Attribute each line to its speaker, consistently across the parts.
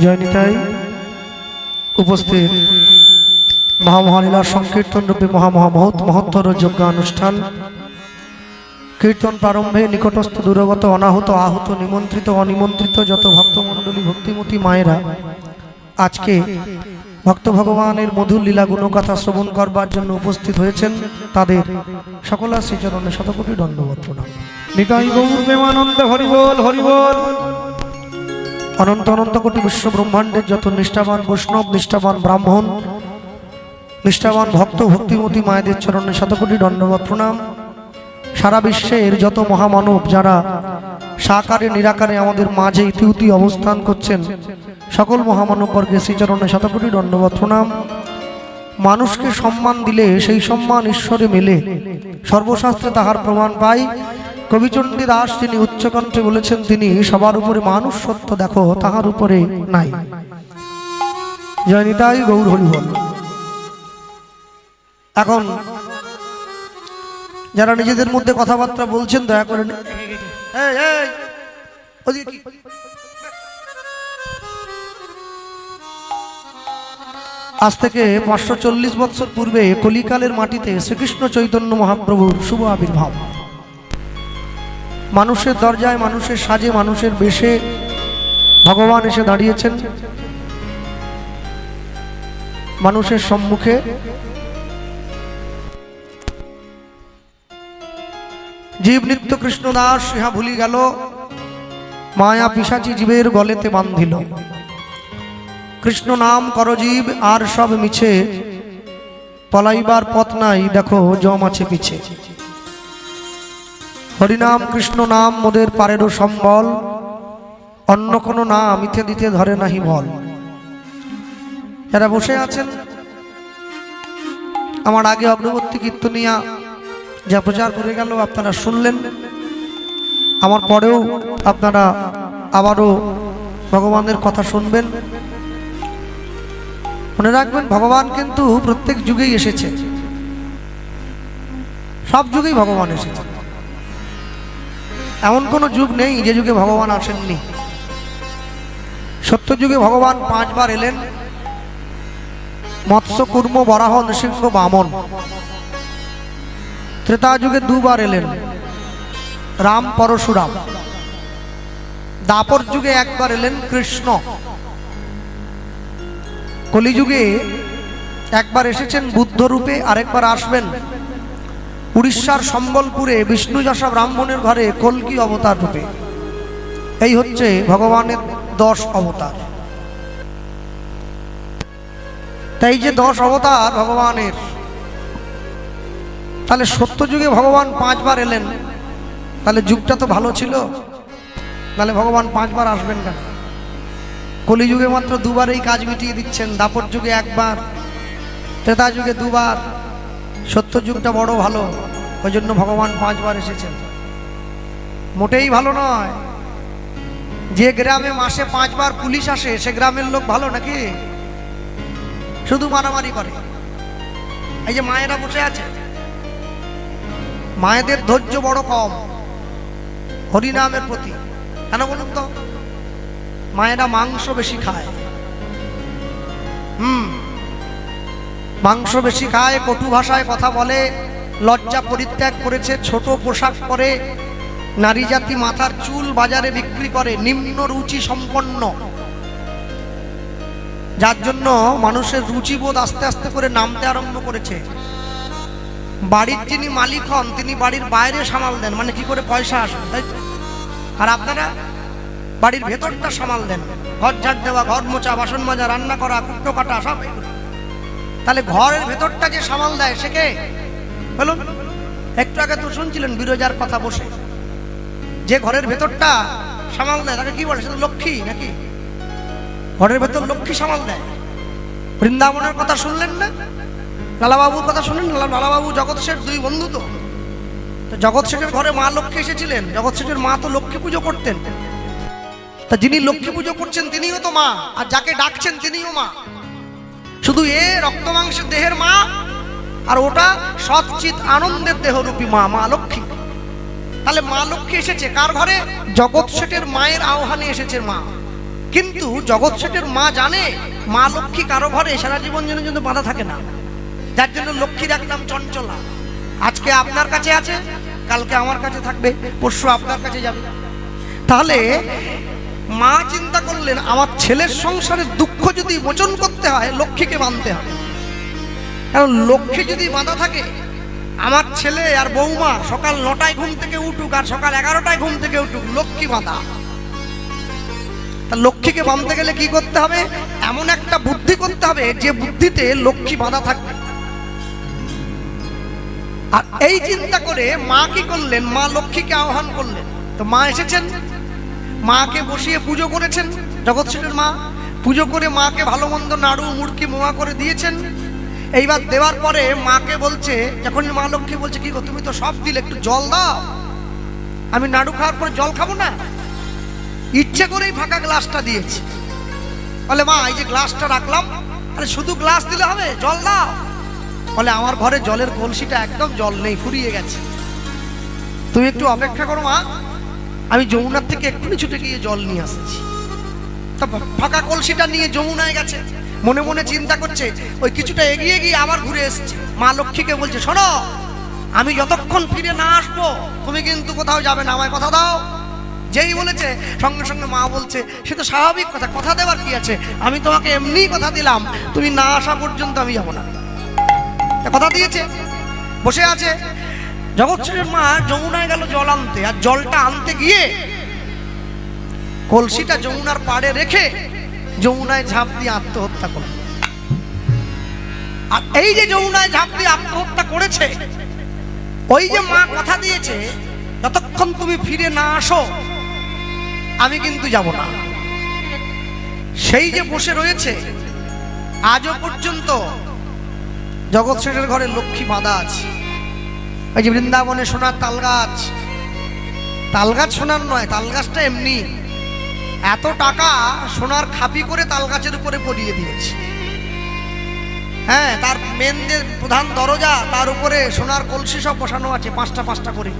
Speaker 1: জয়নিতাই উপস্থিত মহামহালীলার সংকীর্তন রূপে মহত্তর যজ্ঞ অনুষ্ঠান কীর্তন প্রারম্ভে নিকটস্থ দূরগত অনাহত আহত নিমন্ত্রিত অনিমন্ত্রিত যত ভক্তমণ্ডলী ভক্তিমতী মায়েরা আজকে ভক্ত ভগবানের মধুর লীলা গুণকথা শ্রবণ করবার জন্য উপস্থিত হয়েছেন, তাদের সকলের শ্রীচরণে শতকোটি দণ্ডবত প্রণাম।
Speaker 2: নিতাই গৌর প্রেমানন্দ হরি বল হরি বল।
Speaker 1: অনন্ত অনন্ত কোটি বিশ্ব ব্রহ্মাণ্ডের যত নিষ্ঠাবান বৈষ্ণব, নিষ্ঠাবান ব্রাহ্মণ, নিষ্ঠাবান ভক্ত ভক্তিমতী মায়েদের চরণে শতকোটি দণ্ডবত প্রণাম। সারা বিশ্বের যত মহামানব যারা সাকারে নিরাকারে আমাদের মাঝে ইতিউতি অবস্থান করছেন, সকল মহামানববর্গের শ্রীচরণে শতকোটি দণ্ডবত প্রণাম। মানুষকে সম্মান দিলে সেই সম্মান ঈশ্বরে মেলে, সর্বশাস্ত্রে তাহার প্রমাণ পাই। কবিচণ্ডী দাস তিনি উচ্চকণ্ঠে বলেছেন, তিনি সবার উপরে মানুষ সত্য দেখো তাহার উপরে নাই। জয় নিতাই গৌর হরি বল। এখন যারা নিজেদের মধ্যে কথাবার্তা বলছেন দয়া করে আজ থেকে 540 বছর পূর্বে কলিকালের মাটিতে শ্রীকৃষ্ণ চৈতন্য মহাপ্রভুর শুভ আবির্ভাব। মানুষের দরজায়, মানুষের সাজে, মানুষের বেশে ভগবান এসে দাঁড়িয়েছেন। মানুষের সম্মুখে জীব নিত্য কৃষ্ণ দাস ইহা ভুলি গেল, মায়া পিশাচি জীবের গলেতে বান্ধিল। কৃষ্ণ নাম করজীব আর সব মিছে, পলাইবার পথ নাই দেখো জম আছে পিছে। হরিনাম কৃষ্ণ নাম মোদের পারেরও সম্বল, অন্য কোনো নাম মিথ্যে দিতে ধরে নাহি বল। যারা বসে আছেন, আমার আগে অগ্রবর্তী কীর্তনিয়া যা প্রচার করে গেল আপনারা শুনলেন, আমার পরেও আপনারা আবারও ভগবানের কথা শুনবেন। মনে রাখবেন, ভগবান কিন্তু প্রত্যেক যুগেই এসেছে, সব যুগেই ভগবান এসেছে। এমন কোনো যুগ নেই যে যুগে ভগবান আসেননি। সত্য যুগে ভগবান 5 বার এলেন, মৎস্য কুর্ম বরাহ নৃসিংহ বামন। ত্রেতা যুগে 2 বার এলেন, রাম পরশুরাম। দাপর যুগে 1 বার এলেন কৃষ্ণ। কলিযুগে 1 বার এসেছেন বুদ্ধ রূপে, আরেকবার আসবেন উড়িষ্যার সম্বলপুরে বিষ্ণুযশা ব্রাহ্মণের ঘরে কল্কি অবতার রূপে। এই হচ্ছে ভগবানের 10 অবতার। তাই যে 10 অবতার ভগবানের, তাহলে সত্য যুগে ভগবান 5 বার এলেন, তাহলে যুগটা তো ভালো ছিল, তাহলে ভগবান 5 বার আসবেন কেন? কলিযুগে মাত্র 2 বারেই কাজ মিটিয়ে দিচ্ছেন, দাপর যুগে 1 বার, ত্রেতা যুগে 2 বার। সত্য যুগটা বড় ভালো, ওই জন্য ভগবান 5 বার এসেছেন। মোটেই ভালো নয়। যে গ্রামে মাসে 5 বার পুলিশ আসে, সে গ্রামের লোক ভালো নাকি? শুধু মারামারি করে। এই যে মায়েরা বসে আছে, মায়েদের ধৈর্য বড় কম হরিনামের প্রতি। কেন বলুন তো? মায়েরা মাংস বেশি খায়, মাংস বেশি খায়, কটু ভাষায় কথা বলে, লজ্জা পরিত্যাগ করেছে, ছোট পোশাক পরে, নারী জাতি মাথার চুল বাজারে বিক্রি করে, নিম্ন রুচি সম্পন্ন। যার জন্য মানুষের রুচিবোধ আস্তে আস্তে করে নামতে আরম্ভ করেছে। বাড়ির যিনি মালিক হন, তিনি বাড়ির বাইরে সামাল দেন, মানে কি করে পয়সা আসবে, তাই তো? আর আপনারা বাড়ির ভেতরটা সামাল দেন, ঘর ঝাড় দেওয়া, ঘর মোছা, বাসন মাজা, রান্না করা, কুটো কাটা, সব। তাহলে ঘরের ভেতরটা যে সামাল দেয় সে কে বলুন? একটু আগে তো শুনছিলেন বিরজার কথা বসে, যে ঘরের ভেতরটা সামাল দেয় তাকে কি বলে? সে তো লক্ষ্মী নাকি? ঘরের ভেতর লক্ষ্মী সামাল দেয়। বৃন্দাবনের কথা শুনলেন না? লালাবাবুর কথা শুনলেন? লালাবাবু জগৎ শেঠ 2 বন্ধু। তো জগৎ শেঠের ঘরে মা লক্ষ্মী এসেছিলেন। জগৎ শেঠের মা তো লক্ষ্মী পুজো করতেন। তা যিনি লক্ষ্মী পুজো করছেন তিনিও তো মা, আর যাকে ডাকছেন তিনিও মা। শুধু এ রক্ত মাংসের দেহের মা, আর ওটা সৎচিত আনন্দের দেহরূপী মা, মা লক্ষ্মী। তাহলে মা লক্ষ্মী এসেছে কার ঘরে? জগৎ শেঠের মায়ের আহ্বানে এসেছে মা। কিন্তু জগৎ শেঠের মা জানে মা লক্ষ্মী কারো ঘরে সারা জীবন জন্য বাঁধা থাকে না, যার জন্য লক্ষ্মীর এক নাম চঞ্চলা। আজকে আপনার কাছে আছে, কালকে আমার কাছে থাকবে, পরশু আপনার কাছে যাবে। তাহলে মা চিন্তা করলেন আমার ছেলের সংসারের দুঃখ যদি মোচন করতে হয় লক্ষ্মীকে বাঁধতে হবে, কারণ লক্ষ্মী যদি বাঁধা থাকে আমার ছেলে আর বৌমা সকাল 9টায় ঘুম থেকে উঠুক আর সকাল 11টায় ঘুম থেকে উঠুক, লক্ষ্মী বাঁধা। তা লক্ষ্মীকে বাঁধতে গেলে কি করতে হবে? এমন একটা বুদ্ধি করতে হবে যে বুদ্ধিতে লক্ষ্মী বাঁধা থাকবে। আর এই চিন্তা করে মা কি করলেন, মা লক্ষ্মীকে আহ্বান করলেন। তো মা এসেছেন, মাকে বসিয়ে পুজো করেছেন। জগৎ শেঠের মা পুজো করে মাকে ভালো মন্দ নাড়ু মুড়কি মোয়া করে দিয়েছেন। এইবার দেওয়ার পরে মাকে বলছে, যখন মা লক্ষ্মী বলছে কি গো তুমি তো সব দিলে, একটু জল দাও, আমি নাড়ু খাওয়ার পরে জল খাবো না। ইচ্ছে করেই ফাঁকা গ্লাসটা দিয়েছি। বলে মা এই যে গ্লাসটা রাখলাম, আরে শুধু গ্লাস দিলে হবে, জল দাও। বলে আমার ঘরে জলের কলসিটা একদম জল নেই, ফুরিয়ে গেছে, তুমি একটু অপেক্ষা করো মা, আমি যমুনার থেকে এক্ষুনি ছুটে গিয়ে জল নিয়ে আসছি। তা ফাঁকা কলসিটা নিয়ে যমুনায় গেছে, মনে মনে চিন্তা করছে। ওই কিছুটা এগিয়ে গিয়ে আবার ঘুরে এসছে। মা লক্ষ্মীকে বলছে শোনো, আমি যতক্ষণ ফিরে না আসবো তুমি কিন্তু কোথাও যাবে না, আমায় কথা দাও। যেই বলেছে সঙ্গে সঙ্গে মা বলছে সে তো স্বাভাবিক কথা, কথা দেওয়ার কি আছে, আমি তোমাকে এমনি কথা দিলাম, তুমি না আসা পর্যন্ত আমি যাব না। কথা দিয়েছে, বসে আছে। জগৎ শেঠের মা যমুনায় গেল জল আনতে, আর জলটা আনতে গিয়ে কলসিটা যমুনার পাড়ে রেখে যমুনায় ঝাঁপ দিয়ে আত্মহত্যা করল। আর এই যে যমুনায় ঝাঁপ দিয়ে আত্মহত্যা করেছে, ওই যে মা কথা দিয়েছে যতক্ষণ তুমি ফিরে না আসো আমি কিন্তু যাব না, সেই যে বসে রয়েছে আজও পর্যন্ত জগৎ শেঠের ঘরে লক্ষ্মী বাঁধা আছে। ওই যে বৃন্দাবনে সোনার তাল গাছ, তাল গাছ সোনার নয়, তাল গাছটা এমনি, এত টাকা সোনার খাপি করে তাল গাছের উপরে পরিয়ে দিয়েছে। হ্যাঁ, তার মেন যে প্রধান দরজা তার উপরে সোনার কলসি সব বসানো আছে, 5টা 5টা করে।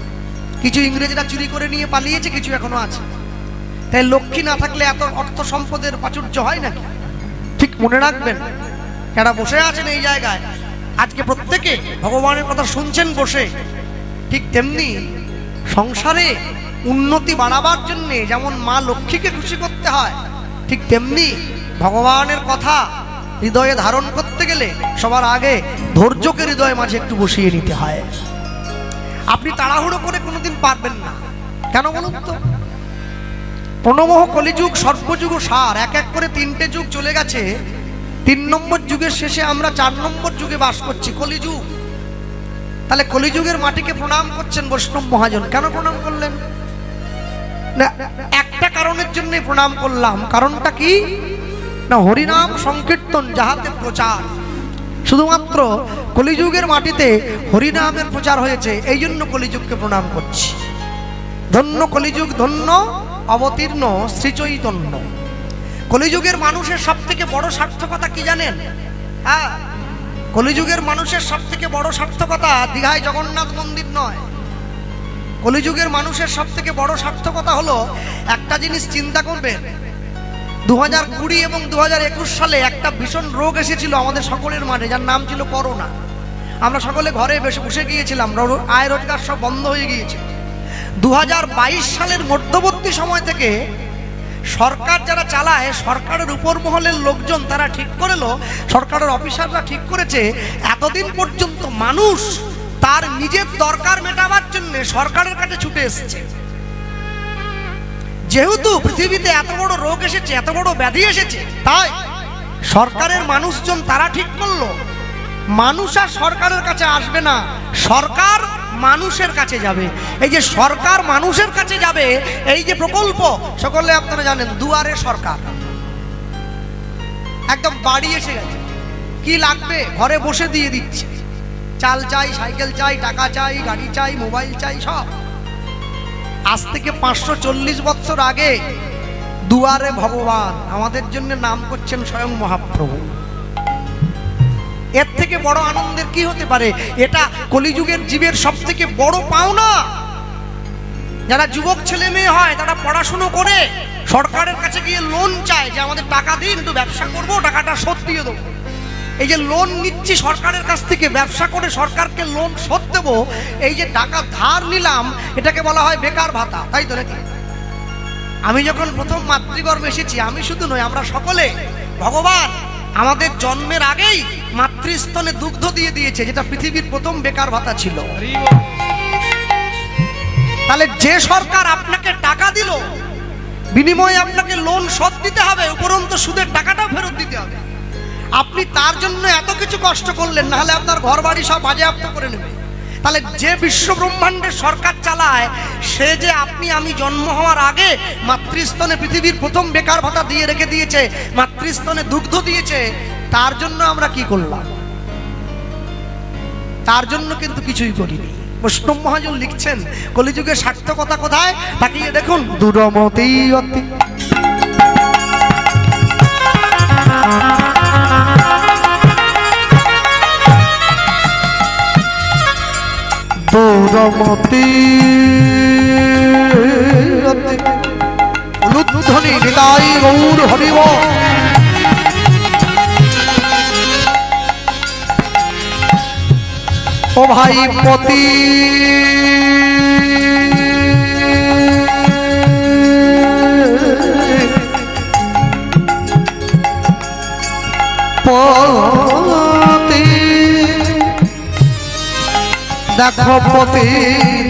Speaker 1: কিছু ইংরেজরা চুরি করে নিয়ে পালিয়েছে, কিছু এখনো আছে। তাই লক্ষ্মী না থাকলে এত অর্থ সম্পদের প্রাচুর্য হয় নাকি? ঠিক মনে রাখবেন, যারা বসে আছেন এই জায়গায় আজকে প্রত্যেকে ভগবানের কথা শুনছেন বসে, ঠিক তেমনি সংসারে উন্নতি বাড়াবার জন্য যেমন মা লক্ষ্মীকে খুশি করতে হয়, ঠিক তেমনি ভগবানের কথা হৃদয়ে ধারণ করতে গেলে সবার আগে ধৈর্যকে হৃদয়ের মাঝে একটু বসিয়ে নিতে হয়। আপনি তাড়াহুড়ো করে কোনোদিন পারবেন না। কেন বলুন তো? প্রণমোহ কলিযুগ সর্বযুগ সার, এক এক করে 3টে যুগ চলে গেছে। 3 নম্বর যুগের শেষে আমরা 4 নম্বর যুগে বাস করছি, কলিযুগ। তাহলে কলিযুগের মাটিকে প্রণাম করছেন বৈষ্ণব মহাজন। কেন প্রণাম করলেন? না, একটা কারণের জন্য প্রণাম করলাম। কারণটা কি না, হরিনাম সংকীর্তন যাহাতে প্রচার, শুধুমাত্র কলিযুগের মাটিতে হরিনামের প্রচার হয়েছে, এই জন্য কলিযুগকে প্রণাম করছি। ধন্য কলিযুগ, ধন্য অবতীর্ণ শ্রীচৈতন্য। কলিযুগের মানুষের সব থেকে বড় সার্থকতা কি জানেন? হ্যাঁ, কলিযুগের মানুষের সব থেকে বড় সার্থকতা দীঘায় জগন্নাথ মন্দির নয়। কলিযুগের মানুষের সব থেকে বড় সার্থকতা হলো একটা জিনিস চিন্তা করবেন, 2020 এবং 2021 সালে একটা ভীষণ রোগ এসেছিল আমাদের সকলের মাঝে, যার নাম ছিল করোনা। আমরা সকলে ঘরে বসে গিয়েছিলাম, আয় রোজগার সব বন্ধ হয়ে গিয়েছে। 2022 সালের মধ্যবর্তী সময় থেকে সরকার যারা চালায়, সরকারের উপর মহলের লোকজন তারা ঠিক করলো, সরকারের অফিসাররা ঠিক করেছে, এতদিন পর্যন্ত মানুষ তার নিজের দরকার মেটাবার জন্য সরকারের কাছে ছুটে এসেছে। যেহেতু পৃথিবীতে এত বড় রোগ এসেছে, এত বড় ব্যাধি এসেছে, তাই সরকারের মানুষজন তারা ঠিক করলো মানুষ আর সরকারের কাছে আসবে না, সরকার মানুষের কাছে যাবে। এই যে সরকার মানুষের কাছে যাবে, এই যে প্রকল্প, সকলে আপনারা জানেন দুয়ারে সরকার, একদম বাড়ি এসে গেছে। কি লাগবে ঘরে বসে দিয়ে দিচ্ছে, চাল চাই, সাইকেল চাই, টাকা চাই, গাড়ি চাই, মোবাইল চাই, সব। আজ থেকে 540 বছর আগে দুয়ারে ভগবান আমাদের জন্য নাম করছেন স্বয়ং মহাপ্রভু। এর থেকে বড় আনন্দের কি হতে পারে? এটা কলিযুগের জীবের সব থেকে বড় পাওনা। যারা যুবক ছেলে মেয়ে হয় তারা পড়াশুনো করে সরকারের কাছে গিয়ে লোন চায় যে আমাদের টাকা দিন, একটু ব্যবসা করবো, টাকাটা শোধ দিয়ে দেবো। এই যে লোন নিচ্ছি সরকারের কাছ থেকে, ব্যবসা করে সরকারকে লোন শোধ দেবো, এই যে টাকা ধার নিলাম, এটাকে বলা হয় বেকার ভাতা, তাই তো নাকি? আমি যখন প্রথম মাতৃগর্ভে এসেছি, আমি শুধু নয়, আমরা সকলে, ভগবান আমাদের জন্মের আগেই মাতৃস্তনে দুগ্ধ দিয়ে দিয়েছে, যেটা পৃথিবীর প্রথম বেকার ভাতা ছিল। তাহলে যে সরকার আপনাকে টাকা দিল, বিনিময়ে আপনাকে লোন শোধ দিতে হবে, উপরন্তু সুদের টাকাটাও ফেরত দিতে হবে। আপনি তার জন্য এত কিছু কষ্ট করলেন, না হলে আপনার ঘর বাড়ি সব বাজেয়াপ্ত করে নেবে। তাহলে যে বিশ্ব ব্রহ্মাণ্ডের সরকার চালায়, সে যে আপনি আমি জন্ম হওয়ার আগে মাতৃস্তনে পৃথিবীর প্রথম বেকার ভাতা দিয়ে রেখে দিয়েছে, মাতৃস্তনে দুগ্ধ দিয়েছে, তার জন্য আমরা কি করলাম? তার জন্য কিন্তু কিছুই করিনি। বৈষ্ণব মহাজন লিখছেন, কলিযুগের সার্থকতা কোথায়? তাকিয়ে দেখুন, দূরমতি অতি দূরমতি উলুধ্বনি নিতাই গৌর হরিব। ও ভাই পতি পতি দেখো পতি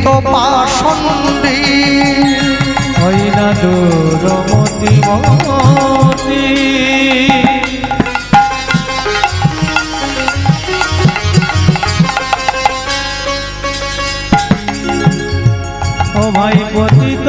Speaker 1: তো পাষণ্ডী
Speaker 2: ওই না দূরমতি মতি। ও ভাই পতিত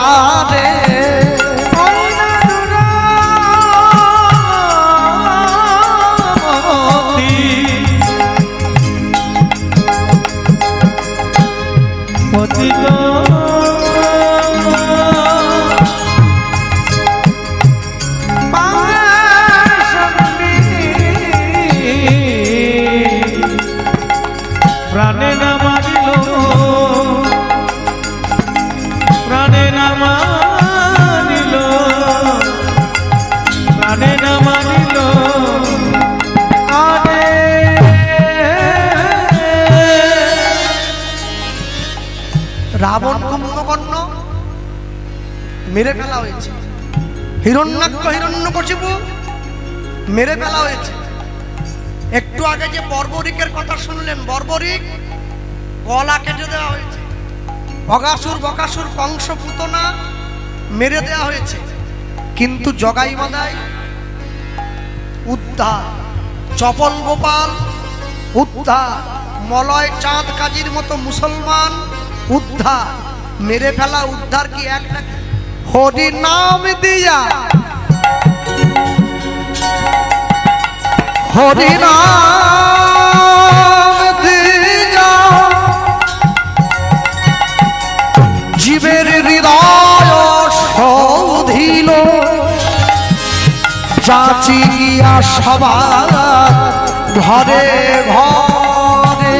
Speaker 1: কারে
Speaker 2: পতিত প্রাণে না মারিল, প্রাণে না মারিল, প্রাণে না মারিল আরে।
Speaker 1: রাবণ কুম্ভকর্ণ মেরে ফেলা হয়েছে, হিরণ্যাক্ষ হিরণ্যকশিপু মেরে ফেলা হয়েছে। একটু আগে যে বর্বরিকের কথা শুনলেন, বর্বরিক গলা কেটে দেওয়া হয়েছে, অগাসুর বকাসুর কংস পুতনা মেরে দেওয়া হয়েছে। কিন্তু জগাই মাদাই উদ্ধার, চপল গোপাল উদ্ধার, মলয় চাঁদ কাজীর মতো মুসলমান উদ্ধার। মেরে ফেলা উদ্ধার কি এক নাকি? হরি নাম দিয়া, হরি নাম দিয়া জীবের হৃদয় সৌধিল, যাচিয়া সবার ঘরে ঘরে।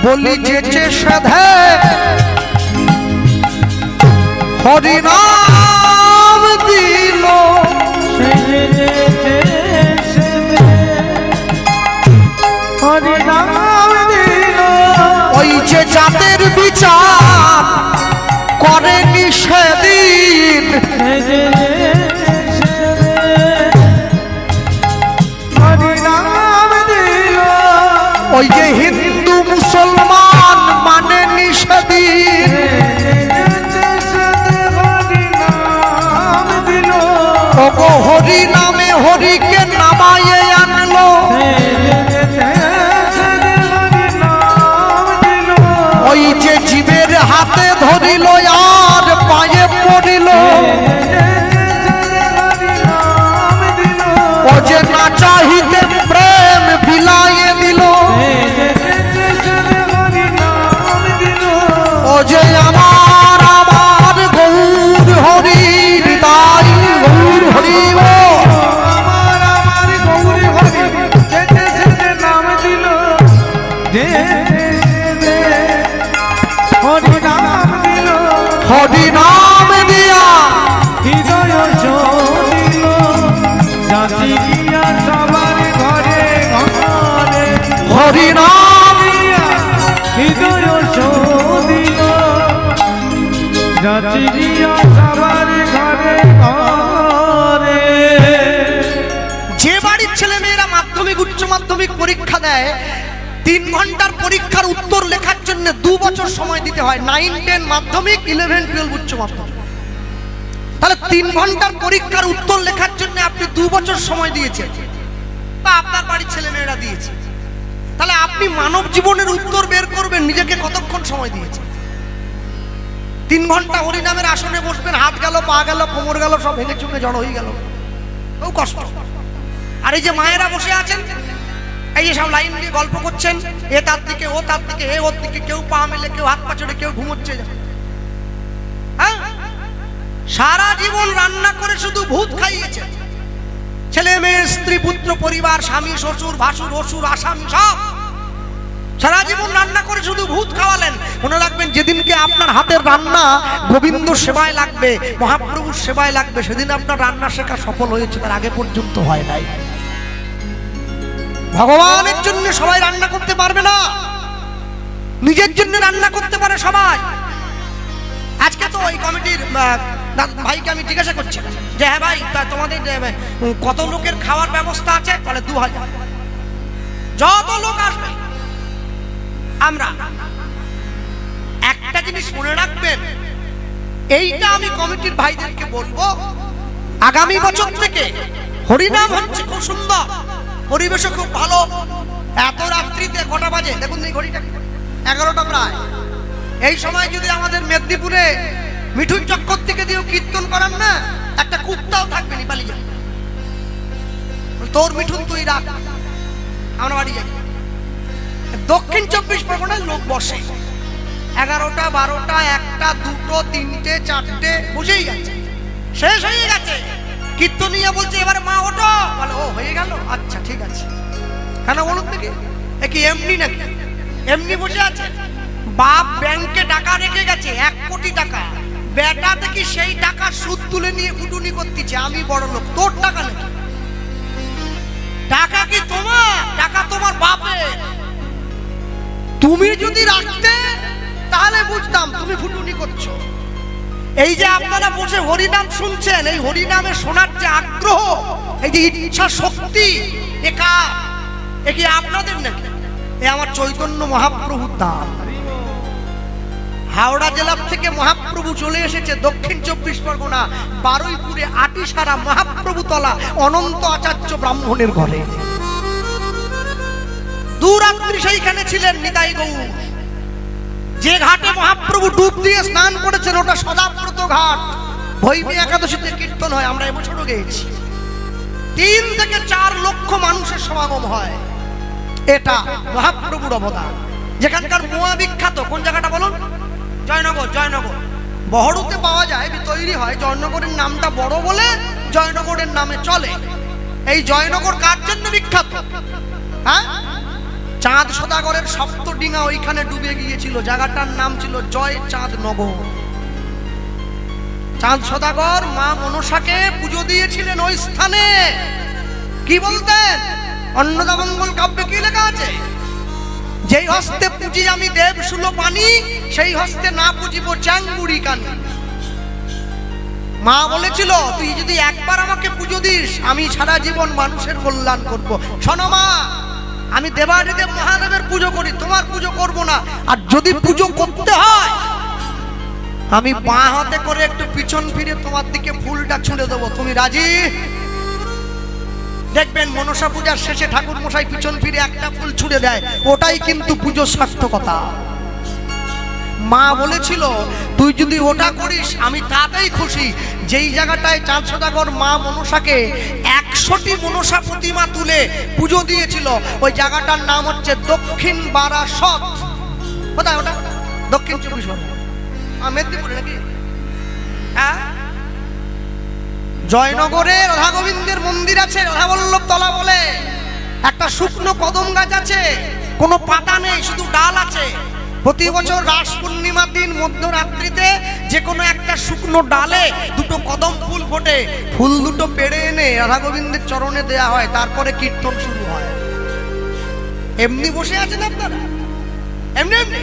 Speaker 1: বলি যেচে সাধে হরি নাম দিল,
Speaker 2: হরি নাম দিল
Speaker 1: বিচার করেনি সেদিন। ওই যে হিন্দু মুসলমান মানেনি সেদিন। ওগো হরি নামে হরিকে নামায়ে আনলো। ওই যে জীবের হাতে ধরিল আর পায়ে পড়িল। ও যে না চাহিতে প্রেম বিলাইয়ে দিল। ও যে আমার আমার গৌর হরি হৃদয় গৌর হরি হরি নাম দিয়া
Speaker 2: হৃদয় শোনিল যাচি গিয়া সবার ঘরে ঘরে
Speaker 1: হরি নাম
Speaker 2: হৃদয় শোনিল যাচি গিয়া সবার ঘরে ঘরে।
Speaker 1: যে বাড়ির ছেলে মেয়েরা মাধ্যমিক উচ্চ মাধ্যমিক পরীক্ষা দেয় 3 ঘন্টার পরীক্ষার উত্তর লেখার জন্য 2 বছর সময় দিতে হয়। 9, 10 মাধ্যমিক, 11, 12 উচ্চ মাধ্যমিক। তাহলে 3 ঘন্টার পরীক্ষার উত্তর লেখার জন্য আপনি 2 বছর সময় দিয়েছেন বা আপনার বাড়ির ছেলে মেয়েরা দিয়েছে। তাহলে আপনি মানব জীবনের উত্তর বের করবেন নিজেকে কতক্ষণ সময় দিয়েছেন? 3 ঘন্টা হরিনামের আসনে বসবেন, হাত গেল পা গেল কোমর গেল সব ভেঙে চুঙে জড় হয়ে গেল, খুব কষ্ট। আর এই যে মায়েরা বসে আছেন এই যে সব লাইন দিয়ে গল্প করছেন, এ তার দিকে ও তার দিকে এ ওর দিকে, কেউ পা মেলে কেউ হাত পা চড়ে কেউ ঘুমোচ্ছে। হ্যাঁ, সারা জীবন রান্না করে শুধু ভূত খাইয়েছে। ছেলে মেয়ে স্ত্রী পুত্র পরিবার স্বামী শ্বশুর ভাসুর অসুর আসামি সব সারা জীবন রান্না করে শুধু ভূত খাওয়ালেন। মনে রাখবেন যেদিনকে আপনার হাতের রান্না গোবিন্দ সেবায় লাগবে, মহাপ্রভুর সেবায় লাগবে, সেদিন আপনার রান্না শেখা সফল হয়েছে, তার আগে পর্যন্ত হয় নাই। ভগবানের জন্য সবাই রান্না করতে পারবে না, নিজের জন্য রান্না করতে পারে সবাই। আজকে তো ওই কমিটির ভাইকে আমি জিজ্ঞাসা করছি যে হ্যাঁ ভাই তোমাদের কত লোকের খাওয়ার ব্যবস্থা আছে? বলে 2000। যত লোক আসবে। আমরা একটা জিনিস মনে রাখবেন, এইটা আমি কমিটির ভাইদেরকে বলবো, আগামী বছর থেকে হরিনাম হচ্ছে খুব সুন্দর, পরিবেশও খুব ভালো। এত রাত্রিতে কটা বাজে দেখুন এই ঘড়িটা, 11টা প্রায়। এই সময় যদি আমাদের মেদিনীপুরে মিঠুন চক্কর থেকে দিয়েও কীর্তন করান না, একটা কুত্তাও থাকবে না, পালিয়ে যাবে। তোর মিঠুন তুই রাখ, আমরা বাড়ি যাই। দক্ষিণ 24 পরগনায় লোক বসে 11টা 12টা 1টা 2টো 3টে 4টে বুঝেই যাচ্ছে, শেষ হয়ে গেছে। কীর্তনিয়া বলছে এবারে মা ওঠো, বলে ও হয়ে গেল, আচ্ছা ঠিক আছে। কেন বলুন দেখি, এ কি এমনি নাকি? এমনি বসে আছে। বাপ ব্যাংকে টাকা রেখে গেছে 1 কোটি টাকা, বেটা দেখি সেই টাকা সুদ তুলে নিয়ে কুটুনি করতেছে, আমি বড় লোক, তোর টাকা নাকি? টাকা কি তোমার? টাকা তোমার বাপের। তুমি যদি রাখতে তাহলে বুঝতাম তুমি ফুটুনি করছো। এই যে আপনারা বসে হরিনাম শুনছেন, এই হরিনামে শোনার যে আগ্রহ, এই যে ইচ্ছা শক্তি, এ কি আপনাদের নাকি? এ আমার চৈতন্য মহাপ্রভুর দান। হাওড়া জেলা থেকে মহাপ্রভু চলে এসেছে দক্ষিণ 24 পরগনা বারুইপুরে আটিসারা মহাপ্রভু তলা অনন্ত আচার্য ব্রাহ্মণের ঘরে। দুরাত্রি সেইখানে ছিলেন নিতাই গৌর। যে ঘাটে মহাপ্রভু ডুব দিয়ে স্নান করেছেন ওটা সদাব্রত ঘাট। ভৈমী একাদশীতে কীর্তন হয়, আমরা এবছরও গেছি। 3 থেকে 4 লক্ষ মানুষের সমাগম হয়। এটা মহাপ্রভুর অবদান। যেখানকার মোয়া বিখ্যাত, কোন জায়গাটা বলুন? জয়নগর। জয়নগর বহরুতে পাওয়া যায়, তৈরি হয়। জয়নগরের নামটা বড় বলে জয়নগরের নামে চলে। এই জয়নগর কার জন্য বিখ্যাত? হ্যাঁ, চাঁদ সদাগরের সপ্তডিঙা ওইখানে ডুবে গিয়েছিল, জায়গাটার নাম ছিল জয় চাঁদ নগর। চাঁদ সদাগর মা মনসাকে পুজো দিয়েছিলেন ওই স্থানে। কি বলতেন? অন্নদামঙ্গল কাব্যে কি লেখা আছে? যেই হস্তে পুজি আমি দেব সুলো পানি, সেই হস্তে না পুজিব চ্যাংগুড়ি কানি। মা বলেছিল তুই যদি একবার আমাকে পুজো দিস, আমি সারা জীবন মানুষের কল্যাণ করব। শোনো মা, আমি দেবাদিদেব মহাদেবের পুজো করি, তোমার পুজো করব না। আর যদি পুজো করতে হয়, আমি বাঁ হাতে করে একটু পিছন ফিরে তোমার দিকে ফুলটা ছুঁড়ে দেবো, তুমি রাজি? দেখবেন মনসা পূজার শেষে ঠাকুর মশাই পিছন ফিরে একটা ফুল ছুঁড়ে দেয়, ওটাই কিন্তু পুজোর সার্থকতা। মা বলেছিল তুই যদি ওটা করিস আমি তাতেই খুশি। যেই জায়গাটায় চাঁদ সদাগর মা মনসাকে 100টি মনসা প্রতিমা তুলে পুজো দিয়েছিল, ওই জায়গাটার নাম হচ্ছে দক্ষিণ বারাসত। কোথায় ওটা? দক্ষিণ 24 পরগনা, মেদিনীপুরে নাকি? হ্যাঁ, জয়নগরে রাধা গোবিন্দের মন্দির আছে, রাধাবল্লভ তলা বলে। একটা শুকনো কদম গাছ আছে, কোনো পাতা নেই, শুধু ডাল আছে। প্রতি বছর রাস পূর্ণিমার দিন মধ্যরাত্রিতে যে কোনো একটা শুকনো ডালে দুটো কদম ফুল ফোটে, ফুল দুটো পেড়ে এনে রাধা গোবিন্দের চরণে দেয়া হয়, তারপরে কীর্তন শুরু হয়। এমনি বসে আছেন আপনারা? এমনি এমনি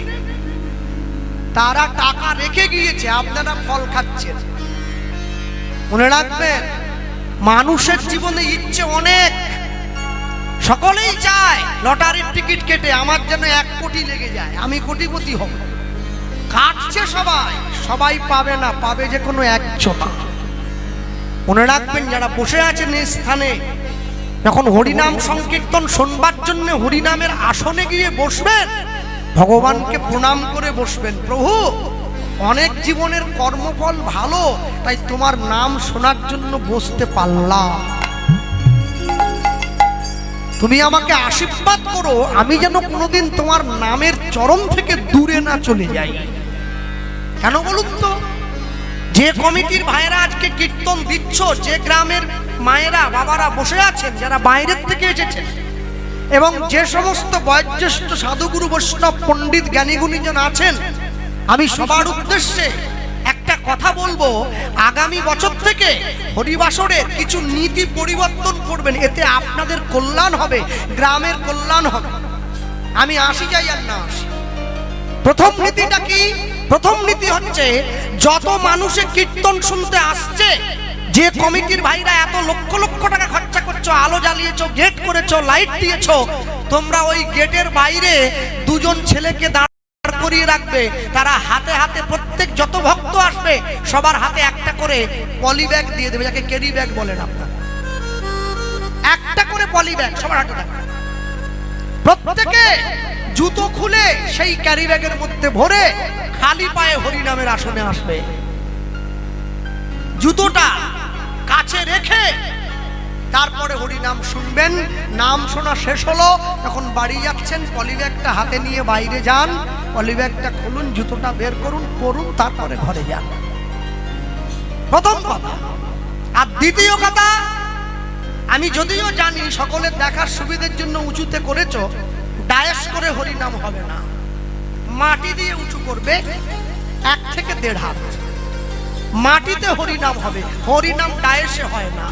Speaker 1: তারা টাকা রেখে গিয়েছে, আপনারা ফল খাচ্ছেন। মনে রাখবেন, মানুষের জীবনে ইচ্ছে অনেক, সকলেই চায় লটারির টিকিট কেটে আমার যেন 1 কোটি লেগে যায়, আমি কোটিপতি হব। কাটছে সবাই, সবাই পাবে না, পাবে যে কোনো একজনা। মনে রাখবেন, যারা বসে আছেন এই স্থানে, যখন হরিনাম সংকীর্তন শোনবার জন্য হরিনামের আসনে গিয়ে বসবেন, ভগবানকে প্রণাম করে বসবেন, প্রভু অনেক জীবনের কর্মফল ভালো, তাই তোমার নাম শোনার জন্য বসতে পারলাম। তুমি আমাকে আশীর্বাদ করো, আমি যেন কোনোদিন তোমার নামের চরণ থেকে দূরে না চলে যাই। কেন বলুন তো? যে কমিটির ভাইয়েরা আজকে কীর্তন দিচ্ছ, যে গ্রামের মায়েরা বাবারা বসে আছেন, যারা বাইরের থেকে এসেছেন, এবং যে সমস্ত বয়োজ্যেষ্ঠ সাধুগুরু বৈষ্ণব পণ্ডিত জ্ঞানীগুণীজন আছেন, আমি সবার উদ্দেশ্যে একটা কথা বলবো, আগামী বছর থেকে হরিবাসরের কিছু নীতি পরিবর্তন করবেন, এতে আপনাদের কল্যাণ হবে, গ্রামের কল্যাণ হবে। আমি আসি যাই আর না আসি, প্রথম নীতিটা কি? প্রথম নীতি হচ্ছে, যত মানুষে কীর্তন শুনতে আসছে, যে কমিটির ভাইরা এত লক্ষ লক্ষ টাকা খরচা করছো, আলো জ্বালিয়েছো, গেট করেছো, লাইট দিয়েছো, তোমরা ওই গেটের বাইরে 2জন ছেলেকে দাঁড় করিয়ে রাখবে। তারা হাতে হাতে, প্রত্যেক যত ভক্ত আসবে সবার হাতে একটা করে পলি ব্যাগ দিয়ে দেবে, যাকে ক্যারি ব্যাগ বলেন আপনারা। একটা করে পলি ব্যাগ সবার হাতে থাকবে, প্রত্যেকে জুতো খুলে সেই ক্যারি ব্যাগের মধ্যে ভরে খালি পায়ে হরিনামের আসনে আসবে। জুতোটা কাছে রেখে তারপরে হরিনাম শুনবেন। নাম শোনা শেষ হলো, যখন বাড়ি যাচ্ছেন পলি ব্যাগটা হাতে নিয়ে বাইরে যান, পলি ব্যাগটা খুলুন, জুতোটা বের করুন, পরুন, তারপরে ঘরে যান। প্রথম কথা। আর দ্বিতীয় কথা, আমি যদিও জানি সকলের দেখার সুবিধার জন্য উঁচুতে করেছো, ডায়েস করে হরিনাম হবে না, মাটি দিয়ে উঁচু করবে, 1 থেকে 1.5 হাত মাটিতে হরিনাম হবে। হরিনাম ডায়েসে হয় না,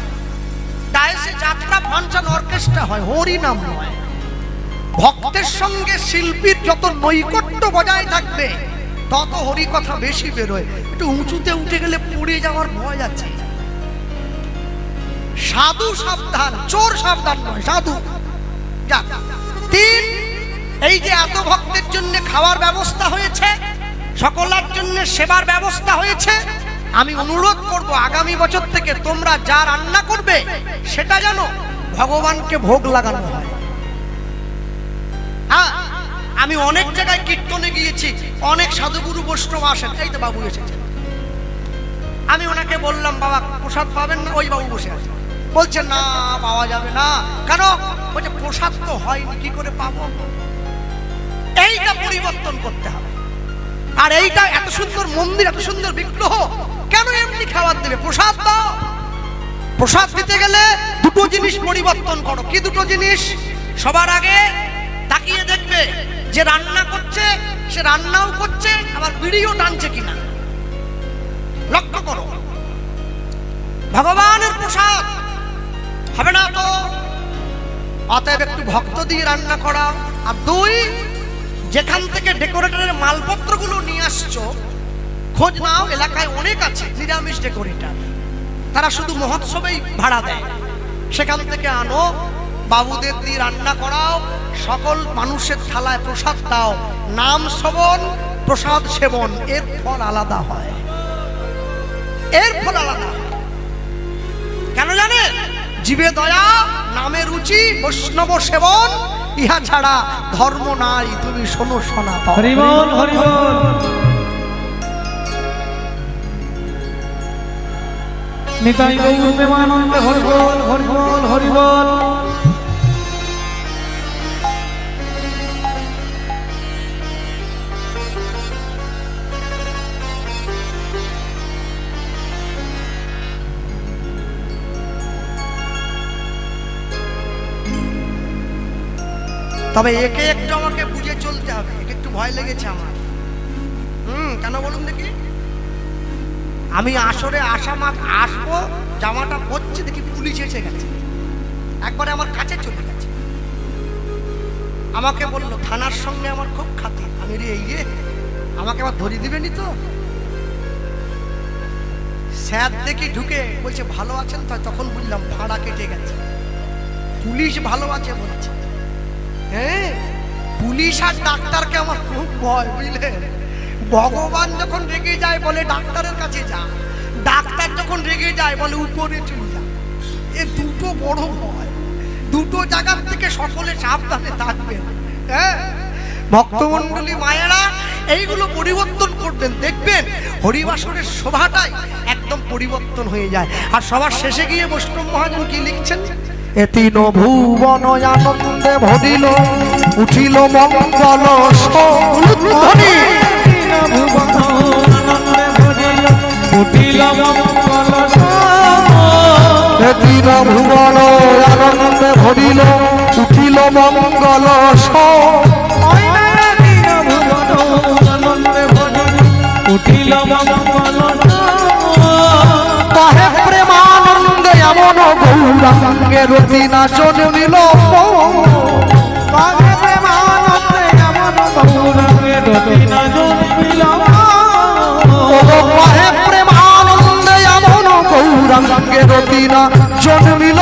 Speaker 1: ডায়েসে যাত্রা ফাংশন অর্কেস্ট্রা হয়, হরিনাম নয়। ভক্তের সঙ্গে শিল্পীর যত নৈকট্য বজায় থাকবে, তত হরি কথা বেশি বেরোয়। একটু উঁচুতে উঠে গেলে পড়ে যাওয়ার ভয় আছে। সাধু সাবধান, চোর সাবধান নয়, সাধু। 3, এই যে এত ভক্তের জন্য খাওয়ার ব্যবস্থা হয়েছে, সকলের জন্য সেবার ব্যবস্থা হয়েছে, আমি অনুরোধ করব আগামী বছর থেকে তোমরা যা রান্না করবে সেটা যেন ভগবানকে ভোগ লাগানো হয়। আমি অনেক জায়গায় কীর্তনে গিয়েছি, অনেক সাধুগুরু বৈষ্ণব আসেন, এই তো বাবু এসেছেন, আমি ওনাকে বললাম বাবা প্রসাদ পাবেন না? ওই বাবু বসে আছে, বলছেন না পাওয়া যাবে না। কেন? বলছে প্রসাদ তো হয়নি, কি করে পাবো? এইটা পরিবর্তন করতে হবে। আর এইটা এত সুন্দর মন্দির, এত সুন্দর বিগ্রহ, কেন এমনি খাবার দেবে? প্রসাদ দাও। প্রসাদ দিতে গেলে 2টো জিনিস পরিবর্তন করো। কি 2টো জিনিস? সবার আগে তাকিয়ে দেখবে যে রান্না করছে সে রান্নাও করছে, আবার বিড়িও টানছে কিনা, লক্ষ্য করো। ভগবানের প্রসাদ হবে না তো, অতএব একটু ভক্ত দিয়ে রান্না করা। আর 2, যেখান থেকে ডেকোরেটরের মালপত্রগুলো নিয়ে আসছো, খোঁজ নাও, এলাকায় অনেক আছে নিরামিষ ডেকোরেটর, তারা শুধু মহোৎসবেই ভাড়া দেয়। সেখান থেকে আনো, বাবুদের দিয়ে রান্না করাও, সকল মানুষের থালায় প্রসাদ দাও। নাম শ্রবণ, প্রসাদ সেবন, এর ফল আলাদা হয়, এর ফল আলাদা হয়। কেন জানেন? জীবে দয়া, নামে রুচি, বৈষ্ণব সেবন, ইহা ছাড়া ধর্ম নাই। তুমি শোনো সনাতন।
Speaker 2: হরি বল, হরি বল। নিতাই গৌর প্রেমানন্দে হরি বল, হরি বল, হরি বল।
Speaker 1: তবে একে একটু আমাকে বুঝে চলতে হবে, একে একটু ভয় লেগেছে আমার। কেন বলুন দেখি? আমি আসরে আসবো, জামাটা পরছি, দেখি পুলিশ এসে গেছে, একবারে আমার কাছে চলে গেছে। আমাকে বললো থানার সঙ্গে আমার খুব খাতির। আমি রে এই রে, আমাকে আবার ধরিয়ে দিবেনি তো? স্যার দেখি ঢুকে বলছে ভালো আছেন তো? তখন বুঝলাম ভাড়া কেটে গেছে। পুলিশ ভালো আছে বলছে। হ্যাঁ, পুলিশ আর ডাক্তারকে আমার খুব ভয়, বুঝলেন? ভগবান যখন রেগে যায় বলে ডাক্তারের কাছে যা, ডাক্তার যখন রেগে যায় বলে উপরে চলে যা। এ দুটো বড় ভয়, দুটো জায়গার থেকে সকলে সাবধানে থাকবেন। হ্যাঁ, ভক্তমণ্ডলী মায়েরা এইগুলো পরিবর্তন করবেন, দেখবেন হরিবাসরের শোভাটাই একদম পরিবর্তন হয়ে যায়। আর সবার শেষে গিয়ে বৈষ্ণব মহাজন কি লিখছেন? এতিন ভুবন আনন্দে ভরিল, উঠিল মঙ্গল ধ্বনি।
Speaker 2: ভুবন আনন্দে ভরিল, উঠিল মঙ্গল।
Speaker 1: এতিন ভুবন আনন্দে ভরিল, উঠিল মঙ্গল।
Speaker 2: উঠিল মঙ্গল।
Speaker 1: কহে প্রেমানন্দে এমন গৌরাঙ্গে রতি না জন্মিল।
Speaker 2: কহে প্রেমানন্দে এমন গৌরাঙ্গে রতি না জন্মিল।
Speaker 1: কহে প্রেমানন্দে এমন গৌরাঙ্গে রতি না জন্মিল।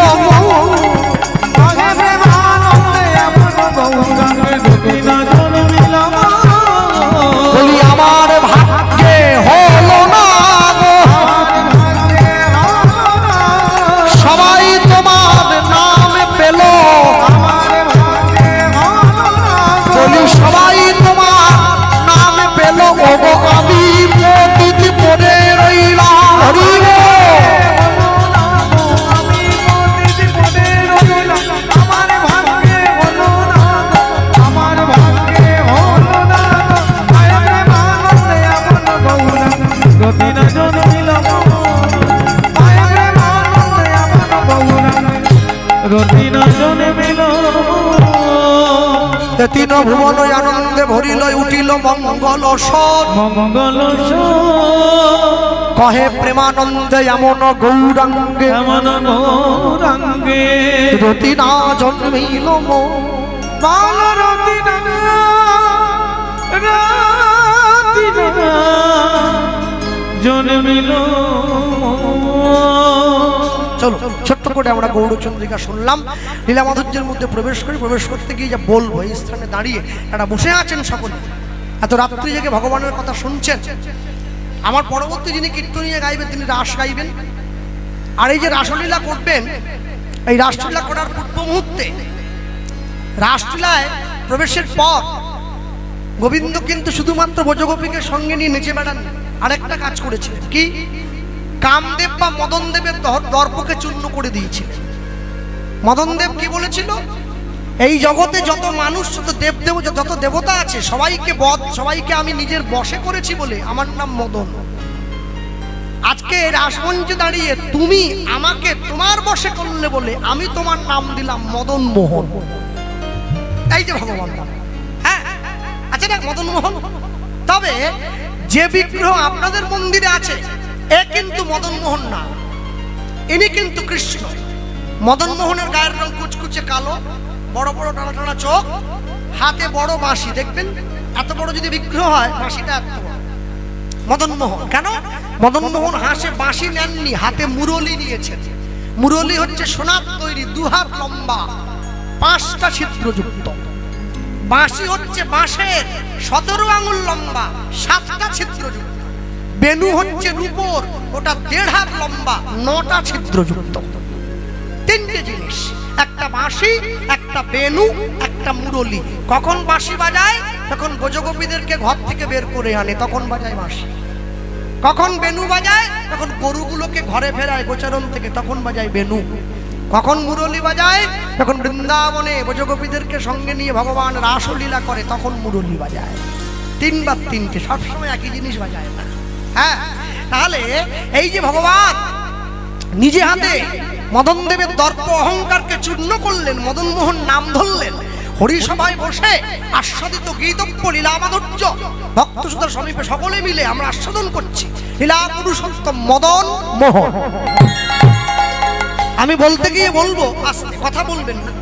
Speaker 2: কহে প্রেমানন্দে এমন গৌরাঙ্গে রতি না জন্মিল।
Speaker 1: বলি আমার ভাগ্যে হলো না গো, সবাই তোমার নাম পেল। বলি সবাই তোমার নাম পেল, ওগো আমি পতিত পড়ে রইলাম। হরি বল। তিন ভুবন আনন্দে ভরিল, উঠিল মঙ্গল স্বর।
Speaker 2: মঙ্গল
Speaker 1: কহে প্রেমানন্দে এমন গৌরাঙ্গে,
Speaker 2: এমন গৌরাঙ্গে
Speaker 1: রতি না জন্মিল।
Speaker 2: রতি না জন্মিল।
Speaker 1: চলো ছোট্ট করে আমরা গৌরচন্দ্রিকা শুনলাম, লীলা মাধুর্যের মধ্যে প্রবেশ করতে গিয়ে যা বলবো, এই স্থানে দাঁড়িয়ে একটা বসে আছেন সকলে, এত রাত্রি জেগে ভগবানের কথা শুনছেন। আমার পরবর্তী যিনি কীর্তনীয় গাইবেন তিনি রাস গাইবেন। আর এই যে রাসলীলা করবেন, এই রাসলীলা করার পূর্ব মুহূর্তে, রাসলীলায় প্রবেশের পর গোবিন্দ কিন্তু শুধুমাত্র ব্রজগোপীকে সঙ্গে নিয়ে নেচে বেড়ান, আরেকটা কাজ করেছিলেন। কি? কামদেব বা মদনদেবের দর্পকে চূর্ণ করে দিয়েছিলেন। মদনদেব কি বলেছিল? এই জগতে যত মানুষ, যত দেবতা আছে, সবাইকে আমি নিজের বশে করেছি বলে আমার নাম মদন। আজকে রাসমঞ্চে দাঁড়িয়ে তুমি আমাকে তোমার বশে করলে বলে আমি তোমার নাম দিলাম মদন মোহন। এই যে ভগবান, হ্যাঁ আচ্ছা না, মদন মোহন। তবে যে বিগ্রহ আপনাদের মন্দিরে আছে এ কিন্তু মদন মোহন না, ইনি কিন্তু কৃষ্ণ। মদন মোহনের গায়ের রং কুচকুচে কালো, বড় বড় টানা টানা চোখ, হাতে বড় বাঁশি, দেখবেন এত বড় যদি বিগ্রহ হয়, বাঁশিটা এত বড়। মদনমোহন কেন? মদনমোহন হাসে বাঁশি নেননি, হাতে মুরলি নিয়েছেন। মুরলি হচ্ছে সোনার তৈরি, 2 হাত লম্বা, 5টা ছিদ্রযুক্ত। বাঁশি হচ্ছে বাঁশের 17 আঙুল লম্বা, 7টা ছিদ্রযুক্ত। বেনু হচ্ছে রূপোর, ওটা 1.5 হাত লম্বা, 9টা ছিদ্রযুক্ত। 3টে জিনিস, একটা বাঁশি, একটা বেনু, একটা মুরলি। কখন বাঁশি বাজায়? তখন ব্রজগোপীদেরকে ঘর থেকে বের করে আনে, তখন বাজায় বাঁশি। কখন বেনু বাজায়? তখন গরুগুলোকে ঘরে ফেরায় গোচারণ থেকে, তখন বাজায় বেনু। কখন মুরলি বাজায়? তখন বৃন্দাবনে ব্রজগোপীদেরকে সঙ্গে নিয়ে ভগবান রাসলীলা করে, তখন মুরলি বাজায়। 3বার 3টে, সবসময় একই জিনিস বাজায় না। হ্যাঁ, তাহলে এই যে ভগবান নিজে হাতে মদন দেবের দর্প অহংকারকে চূর্ণ করলেন, মদনমোহন নাম ধরলেন, হরিসভায় বসে আস্বাদিত গীতব্য লীলা মাধুর্য ভক্ত সুধার সমীপে সকলে মিলে আমরা আস্বাদন করছি লীলা পুরুষোত্তম মদন মোহন। আমি বলতে গিয়ে বলবো, আস্তে কথা বলবেন না,